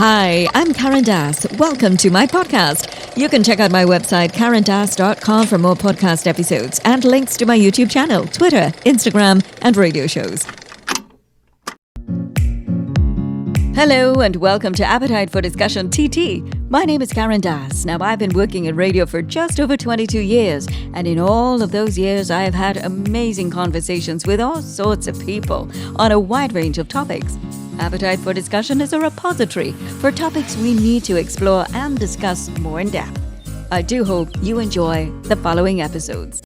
Hi, I'm Karen Das. Welcome to my podcast. You can check out my website, karendas.com, for more podcast episodes and links to my YouTube channel, Twitter, Instagram, and radio shows. Hello and welcome to Appetite for Discussion TT. My name is Karen Das. Now, I've been working in radio for just over 22 years, and in all of those years, I have had amazing conversations with all sorts of people on a wide range of topics. Appetite for Discussion is a repository for topics we need to explore and discuss more in depth. I do hope you enjoy the following episodes.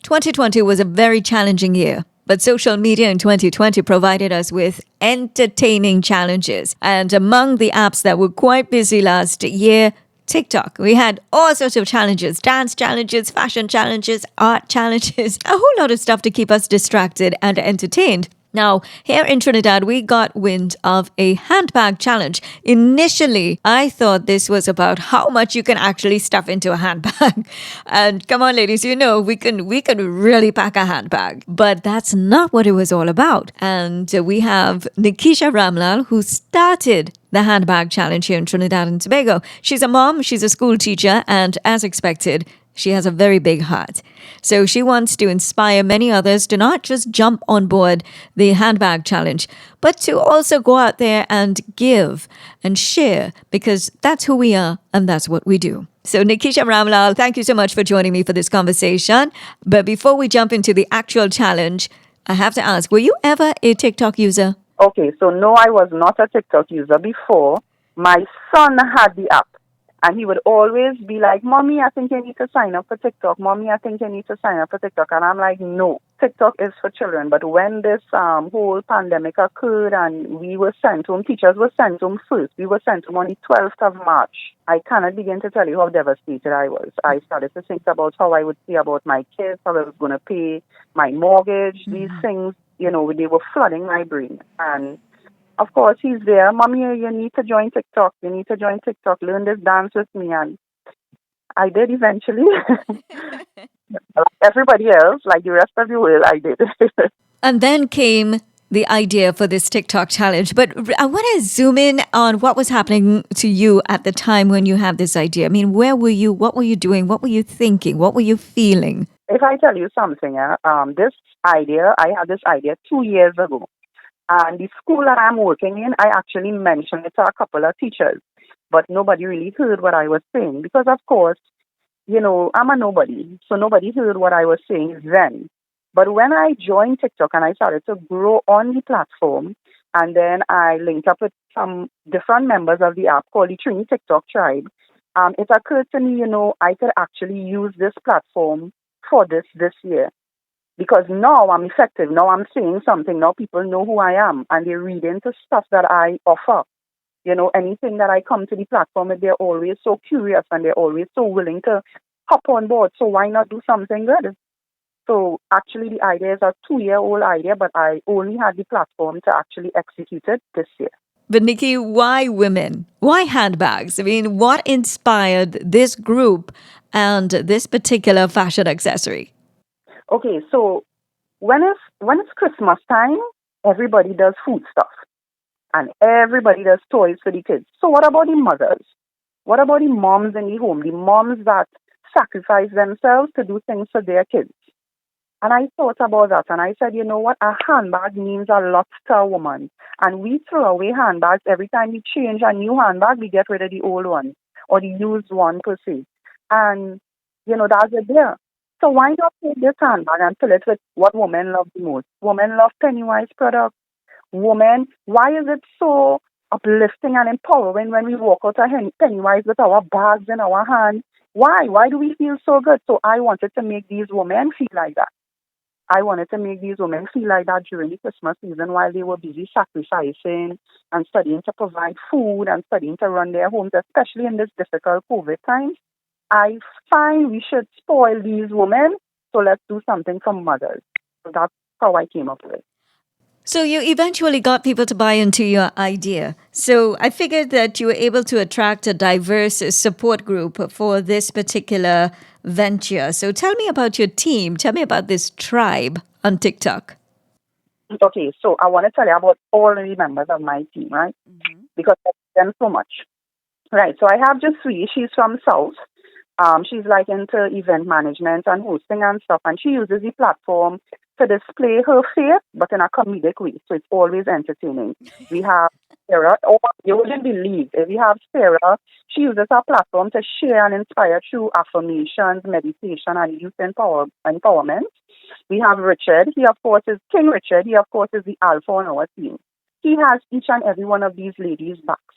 2020 was a very challenging year. But social media in 2020 provided us with entertaining challenges. And among the apps that were quite busy last year, TikTok. We had all sorts of challenges, dance challenges, fashion challenges, art challenges, a whole lot of stuff to keep us distracted and entertained. Now, here in Trinidad, we got wind of a handbag challenge. Initially, I thought this was about how much you can actually stuff into a handbag. And come on, ladies, you know, we can really pack a handbag. But that's not what it was all about. And we have Nikeisha Ramlal, who started the handbag challenge here in Trinidad and Tobago. She's a mom, she's a school teacher, and as expected, she has a very big heart. So she wants to inspire many others to not just jump on board the handbag challenge, but to also go out there and give and share, because that's who we are and that's what we do. So Nikeisha Ramlal, thank you so much for joining me for this conversation. But before we jump into the actual challenge, I have to ask, were you ever a TikTok user? Okay, so no, I was not a TikTok user before. My son had the app. And he would always be like, Mommy, I think you need to sign up for TikTok. Mommy, I think you need to sign up for TikTok. And I'm like, no, TikTok is for children. But when this whole pandemic occurred and we were sent home, teachers were sent home first. We were sent home on the 12th of March. I cannot begin to tell you how devastated I was. I started to think about how I would see about my kids, how I was going to pay my mortgage. These things, you know, they were flooding my brain. And of course, he's there. Mommy, you need to join TikTok. You need to join TikTok. Learn this dance with me. And I did eventually. Like everybody else, like the rest of the world, I did. And then came the idea for this TikTok challenge. But I want to zoom in on what was happening to you at the time when you had this idea. I mean, where were you? What were you doing? What were you thinking? What were you feeling? If I tell you something, this idea, I had this idea 2 years ago. And the school that I'm working in, I actually mentioned it to a couple of teachers, but nobody really heard what I was saying because, of course, you know, I'm a nobody, so nobody heard what I was saying then. But when I joined TikTok and I started to grow on the platform, and then I linked up with some different members of the app called the Trini Tik Tok tribe, it occurred to me, you know, I could actually use this platform for this year. Because now I'm effective, now I'm saying something, now people know who I am and they read into stuff that I offer. You know, anything that I come to the platform with, they're always so curious and they're always so willing to hop on board. So why not do something good? So actually the idea is a 2-year-old idea, but I only had the platform to actually execute it this year. But Nikki, why women? Why handbags? I mean, what inspired this group and this particular fashion accessory? Okay, so when it's Christmas time, everybody does food stuff and everybody does toys for the kids. So what about the mothers? What about the moms in the home? The moms that sacrifice themselves to do things for their kids. And I thought about that and I said, you know what? A handbag means a lot to a woman. And we throw away handbags every time we change a new handbag, we get rid of the old one or the used one per se. And, you know, that's it there. So why not take this handbag and fill it with what women love the most? Women love Pennywise products. Women, why is it so uplifting and empowering when we walk out of Pennywise with our bags in our hand? Why? Why do we feel so good? So I wanted to make these women feel like that. I wanted to make these women feel like that during the Christmas season while they were busy sacrificing and studying to provide food and studying to run their homes, especially in this difficult COVID times. I find we should spoil these women, so let's do something for mothers. So that's how I came up with it. So you eventually got people to buy into your idea. So I figured that you were able to attract a diverse support group for this particular venture. So tell me about your team. Tell me about this tribe on TikTok. Okay, so I want to tell you about all the members of my team, right? Mm-hmm. Because I love them so much. Right, so I have just three. She's from South. She's like into event management and hosting and stuff, and she uses the platform to display her faith, but in a comedic way. So it's always entertaining. We have Sarah. Oh, you wouldn't believe it. We have Sarah. She uses her platform to share and inspire through affirmations, meditation, and youth empowerment. We have Richard. He, of course, is King Richard. He, of course, is the alpha on our team. He has each and every one of these ladies' backs,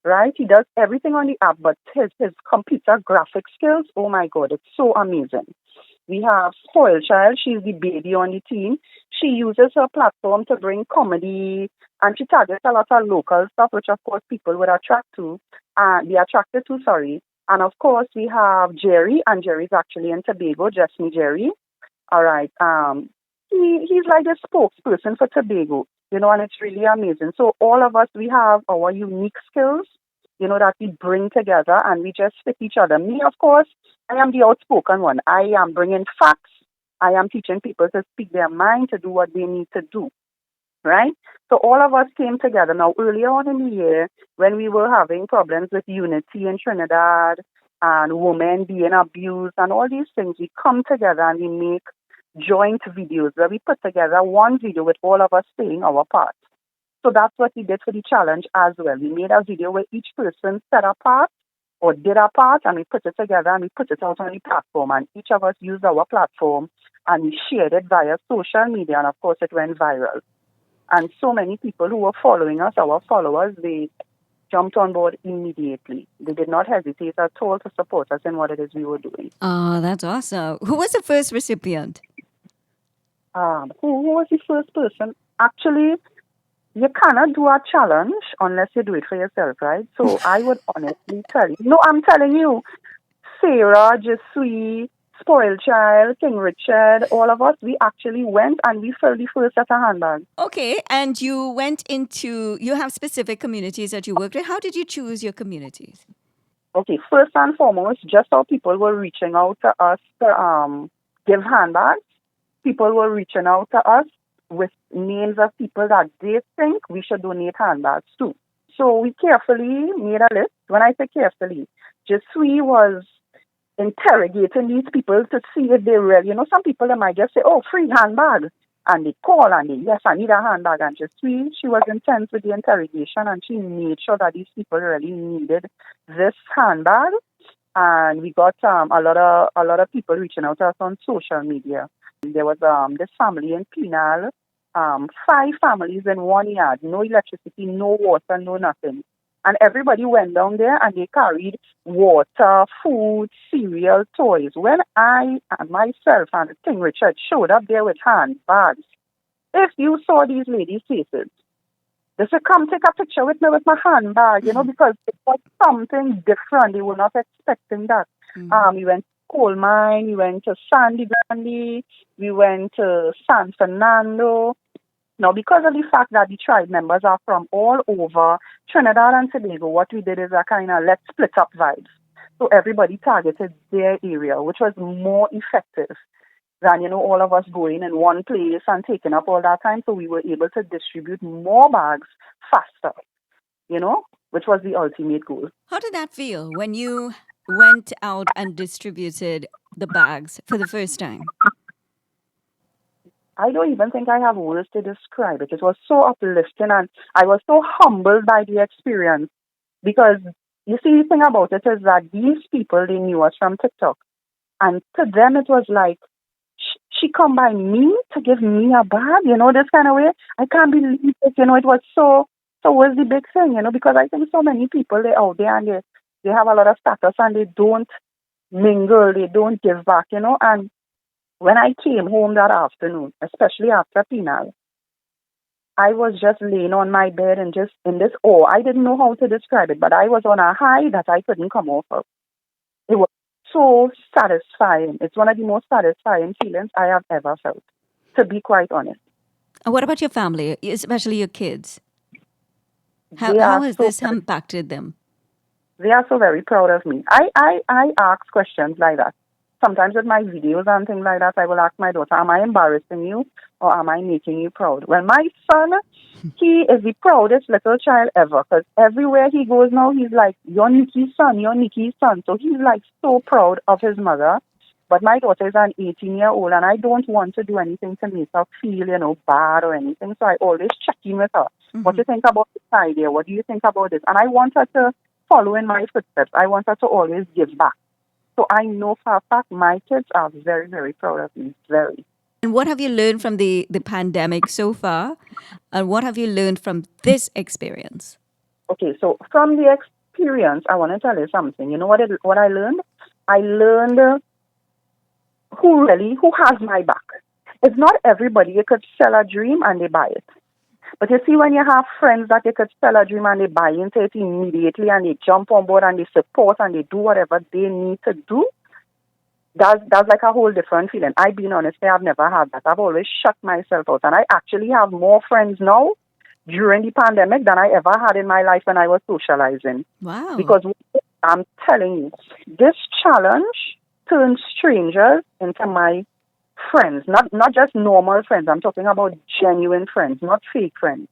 right? He does everything on the app, but his computer graphic skills, oh my God, it's so amazing. We have Spoiled Child. She's the baby on the team. She uses her platform to bring comedy, and she targets a lot of local stuff, which of course people would be attracted to, sorry. And of course we have Jerry, and Jerry's actually in Tobago, just me Jerry. All right. He's like a spokesperson for Tobago, and it's really amazing. So all of us, we have our unique skills, that we bring together and we just fit each other. Me, of course, I am the outspoken one. I am bringing facts. I am teaching people to speak their mind, to do what they need to do, right? So all of us came together. Now, earlier on in the year, when we were having problems with unity in Trinidad and women being abused and all these things, we come together and we make joint videos where we put together one video with all of us saying our part. So that's what we did for the challenge as well. We made a video where each person said a part or did a part, and we put it together and we put it out on the platform, and each of us used our platform and we shared it via social media, and of course it went viral. And so many people who were following us, our followers, they jumped on board immediately. They did not hesitate at all to support us in what it is we were doing. Oh, that's awesome. Who was the first recipient? Who was the first person? Actually, you cannot do a challenge unless you do it for yourself, right? So I would honestly tell you. No, I'm telling you, Sarah, Jesui, Spoiled Child, King Richard, all of us, we actually went and we filled the first set of handbags. Okay, and you have specific communities that you work with. How did you choose your communities? Okay, first and foremost, just how people were reaching out to us to give handbags. People were reaching out to us with names of people that they think we should donate handbags to. So we carefully made a list. When I say carefully, Jesui was interrogating these people to see if they really, some people they might just say, oh, free handbag. And they call and they, yes, I need a handbag. And she was intense with the interrogation, and she made sure that these people really needed this handbag. And we got a lot of people reaching out to us on social media. There was this family in Penal, 5 families in one yard, no electricity, no water, no nothing. And everybody went down there and they carried water, food, cereal, toys. When I and myself and King Richard showed up there with handbags, if you saw these ladies' faces, they said, come take a picture with me with my handbag, because it was something different. They were not expecting that. We went to Coal Mine, we went to Sandy Grande, we went to San Fernando. Now, because of the fact that the tribe members are from all over Trinidad and Tobago, what we did is a kind of let's split up vibes. So everybody targeted their area, which was more effective than, all of us going in one place and taking up all that time. So we were able to distribute more bags faster, which was the ultimate goal. How did that feel when you went out and distributed the bags for the first time? I don't even think I have words to describe it. It was so uplifting, and I was so humbled by the experience because you see, the thing about it is that these people, they knew us from TikTok, and to them it was like, she come by me to give me a bag, this kind of way. I can't believe it, it was so was the big thing, because I think so many people, they out there and they have a lot of status and they don't mingle, they don't give back, and when I came home that afternoon, especially after Penal, I was just laying on my bed and just in this awe. I didn't know how to describe it, but I was on a high that I couldn't come off of. It was so satisfying. It's one of the most satisfying feelings I have ever felt, to be quite honest. And what about your family, especially your kids? How, They how are has so this impacted them? they are so very proud of me. I ask questions like that. sometimes with my videos and things like that, I will ask my daughter, am I embarrassing you or am I making you proud? Well, my son, he is the proudest little child ever because everywhere he goes now, he's like, you're Nikki's son, you're Nikki's son. So he's like so proud of his mother. But my daughter is an 18-year-old and I don't want to do anything to make her feel, bad or anything. So I always check in with her. What do you think about this idea? What do you think about this? And I want her to follow in my footsteps. I want her to always give back. So I know for a fact my kids are very, very proud of me. Very. And what have you learned from the pandemic so far? And what have you learned from this experience? Okay, so from the experience, I want to tell you something. You know what I learned? I learned who has my back. It's not everybody you could sell a dream and they buy it. But you see, when you have friends that you could sell a dream and they buy into it immediately and they jump on board and they support and they do whatever they need to do, that's like a whole different feeling. I, being honest, I've never had that. I've always shut myself out. And I actually have more friends now during the pandemic than I ever had in my life when I was socializing. Wow. Because I'm telling you, this challenge turned strangers into my friends, not just normal friends. I'm talking about genuine friends, not fake friends.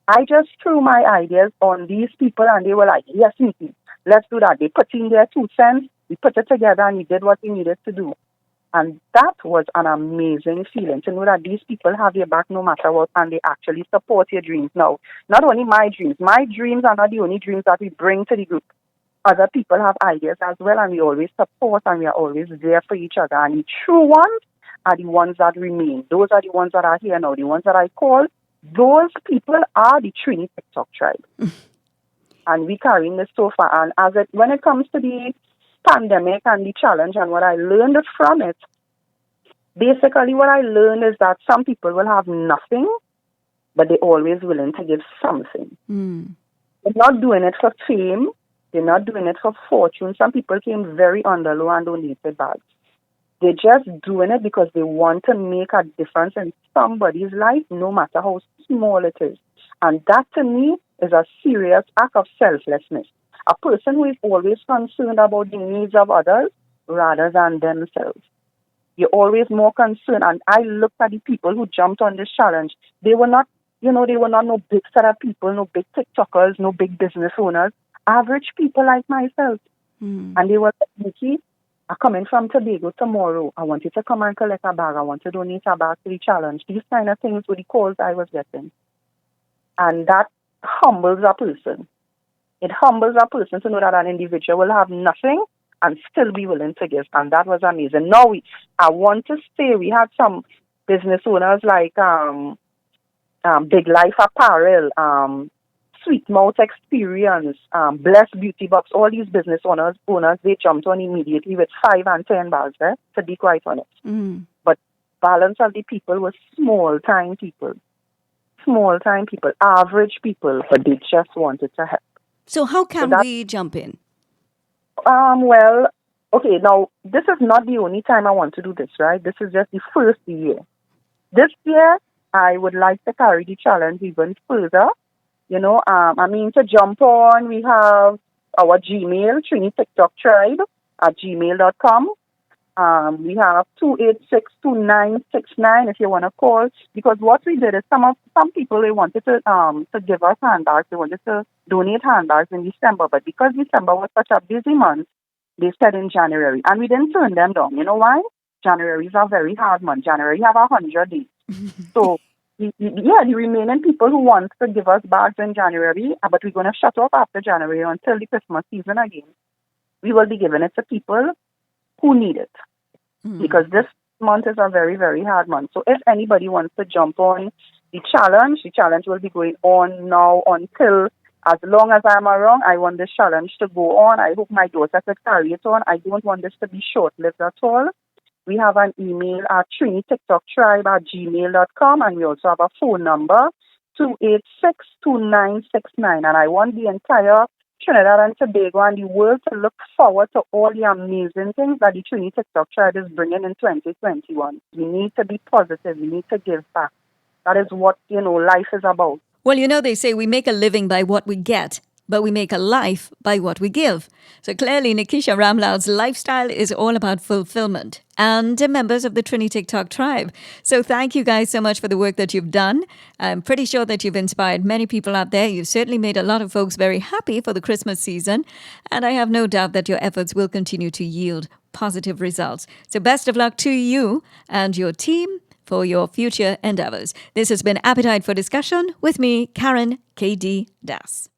I just threw my ideas on these people and they were like, yes, Nikki, let's do that. They put in their 2 cents, we put it together and we did what we needed to do. And that was an amazing feeling to know that these people have your back no matter what and they actually support your dreams. Now, not only my dreams are not the only dreams that we bring to the group. Other people have ideas as well and we always support and we are always there for each other. And the true ones are the ones that remain. Those are the ones that are here now. The ones that I call, those people are the Trini Tik Tok tribe. And we carrying this so far. And when it comes to the pandemic and the challenge and what I learned from it, basically what I learned is that some people will have nothing, but they're always willing to give something. They're not doing it for fame. They're not doing it for fortune. Some people came very under low and donated bags. They're just doing it because they want to make a difference in somebody's life, no matter how small it is. And that, to me, is a serious act of selflessness. A person who is always concerned about the needs of others rather than themselves. You're always more concerned. And I looked at the people who jumped on this challenge. They were not, no big set of people, no big TikTokers, no big business owners. Average people like myself. And they were like, Nikki, I'm coming from Tobago tomorrow. I want you to come and collect a bag. I want to donate a bag to the challenge. These kind of things were the calls I was getting. And that humbles a person. It humbles a person to know that an individual will have nothing and still be willing to give. And that was amazing. Now, I want to say we had some business owners like Big Life Apparel, Sweet Mouth Experience, Bless Beauty Box, all these business owners, they jumped on immediately with 5 and 10 bags, to be quite honest. But balance of the people was small-time people, average people, but they just wanted to help. So how can we jump in? Well, okay, now, this is not the only time I want to do this, right? This is just the first year. This year, I would like to carry the challenge even further. To jump on, we have our Gmail, Trini Tik Tok Tribe at gmail.com. We have 286-2969 if you want to call. Because what we did is some people, they wanted to give us handbags. They wanted to donate handbags in December. But because December was such a busy month, they said in January. And we didn't turn them down. You know why? January is a very hard month. January have 100 days. So... the remaining people who want to give us bags in January, but we're going to shut off after January until the Christmas season again. We will be giving it to people who need it. Because this month is a very, very hard month. So if anybody wants to jump on the challenge will be going on now until, as long as I'm around, I want this challenge to go on. I hope my daughter could carry it on. I don't want this to be short-lived at all. We have an email at TriniTikTokTribe at gmail.com, and we also have a phone number, 286-2969. And I want the entire Trinidad and Tobago and the world to look forward to all the amazing things that the Trini Tik Tok Tribe is bringing in 2021. We need to be positive. We need to give back. That is what, life is about. Well, they say we make a living by what we get. but we make a life by what we give. So clearly, Nikeisha Ramlal's lifestyle is all about fulfillment and members of the Trini Tik Tok tribe. So thank you guys so much for the work that you've done. I'm pretty sure that you've inspired many people out there. You've certainly made a lot of folks very happy for the Christmas season. And I have no doubt that your efforts will continue to yield positive results. So best of luck to you and your team for your future endeavors. This has been Appetite for Discussion with me, Karen K.D. Das.